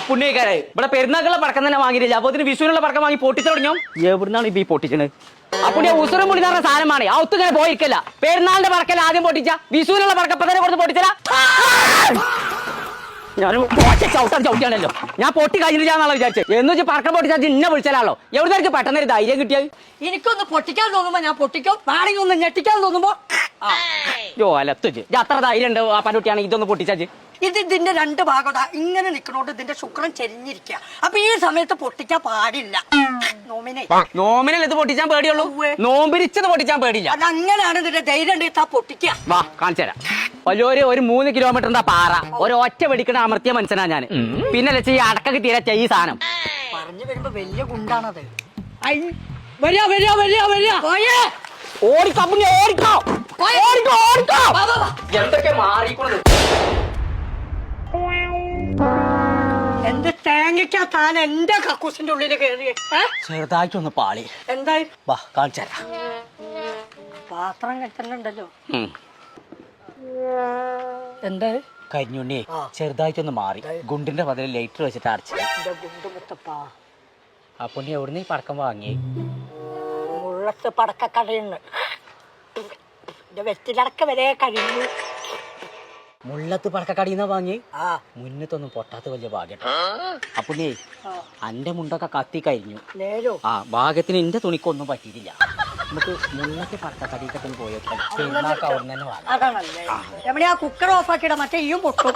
പുണ്യക്കാരെ ഇവിടെ പെരുന്നാക്കുള്ള പടക്കം തന്നെ വാങ്ങിയില്ല. അപ്പൊ ഇതിന് വിഷുവിനുള്ള പടക്കം വാങ്ങി പൊട്ടിച്ചു തുടങ്ങിയോ? എവിടുന്നാണ് ഇപ്പൊ ഈ പൊട്ടിച്ചത്? അപ്പൊ ഉസുറും മുടി എന്ന് പറഞ്ഞ സാധനമാണ്. ആ ഒത്തുങ്ങനെ പോയിരിക്കല്ല. പെരുന്നാളിന്റെ പടക്കല്ല ആദ്യം പൊട്ടിച്ച, വിഷുവിനുള്ള പടക്കപ്പതന്നെ കൊടുത്ത് പൊട്ടിച്ചല. ഞാൻ ചവിട്ടിയാണല്ലോ. ഞാൻ പൊട്ടി കഴിഞ്ഞില്ലാന്നാണ് വിചാരിച്ചത്. എന്ന് വെച്ചാൽ പടക്കം പൊട്ടിച്ചാൽ ഇന്നെ വിളിച്ചാലോ. എവിടുന്നായിരിക്കും പെട്ടെന്ന് ഒരു ധൈര്യം കിട്ടിയത്? എനിക്കൊന്ന് പൊട്ടിക്കാൻ തോന്നുമ്പോ ഞാൻ പൊട്ടിക്കും, നാളെ ഒന്ന് ഞെട്ടിക്കാൻ തോന്നുമ്പോ അലത്തു അത്ര ധൈര്യം ഉണ്ട് ആ പനുട്ടിയാണെങ്കിൽ ഇതൊന്ന് പൊട്ടിച്ചാച്ച്. ഇതിന്റെ രണ്ട് ഭാഗം ഇങ്ങനെ നിക്കണോണ്ട് ഇതിന്റെ ശുക്രൻ ചെരിഞ്ഞിരിക്കുക. അപ്പൊ ഈ സമയത്ത് പൊട്ടിക്കാൻ പാടില്ല. നോമിനൽ ഇത് പൊട്ടിച്ചാൻ പേടിയുള്ളൂ, നോമ്പിരിച്ചത് പൊട്ടിച്ചാൻ പേടില്ല. അതങ്ങനെയാണ് ഇതിന്റെ ധൈര്യം ഉണ്ടെങ്കിൽ പൊട്ടിക്കുക. വാ കാണിച്ചു തരാം. ഒരു 3 കിലോമീറ്ററിന്റെ പാറ ഒരു ഒറ്റ വെടിക്കണ അമർത്തിയ മനുഷ്യനാ ഞാൻ. പിന്നെ വെച്ചാൽ ഈ അടക്കൊക്കെ തീരെ ഈ സാധനം പറഞ്ഞു വരുമ്പോ വലിയ ഗുണ്ടാണത്. ഓടിക്കോ ഓടിക്കോ ഓടിക്കോ. എന്തൊക്കെ മാറിക്കോളൂ. എന്ത് തേങ്ങയ്ക്കാ താൻ എന്റെ കക്കൂസിന്റെ ഉള്ളില് കയറിയേ? ചെറുതായിട്ടൊന്ന് പാളി. എന്തായി? വാ കാണിച്ചു തരാം. പാത്രം കെട്ടുന്നുണ്ടല്ലോ. എന്താ കരിഞ്ഞുണ്ണി ചെറുതായിട്ടൊന്ന് മാറി. ഗുണ്ടിന്റെ പതിൽ ലൈറ്റർ വെച്ചിട്ട് അടച്ചു. അപ്പൊ നീ എവിടുന്ന് ഈ പടക്കം വാങ്ങി? മുള്ളത്ത് പടക്കക്കടയുണ്ട്. വെറ്റിലടക്ക വരെ കഴിഞ്ഞു. മുള്ളത്ത് പടക്കക്കടീന്നാ വാങ്ങി? മുന്നത്തൊന്നും പൊട്ടാത്ത വലിയ ഭാഗ്യം. അപ്പൊ നീ അന്റെ മുണ്ടൊക്കെ കത്തി കഴിഞ്ഞു. ഭാഗ്യത്തിന് എന്റെ തുണിക്കൊന്നും പറ്റിയിട്ടില്ല. നമുക്ക് മുള്ളത്ത് പടക്കക്കടീക്കത്തിന് പോയേക്കാം. അവിടെ തന്നെ വാങ്ങാം. അതാണല്ലേ. എവിടെ ആ കുക്കർ ഓഫ് ആക്കിയിടാം, മറ്റേ ഈയും പൊട്ടും.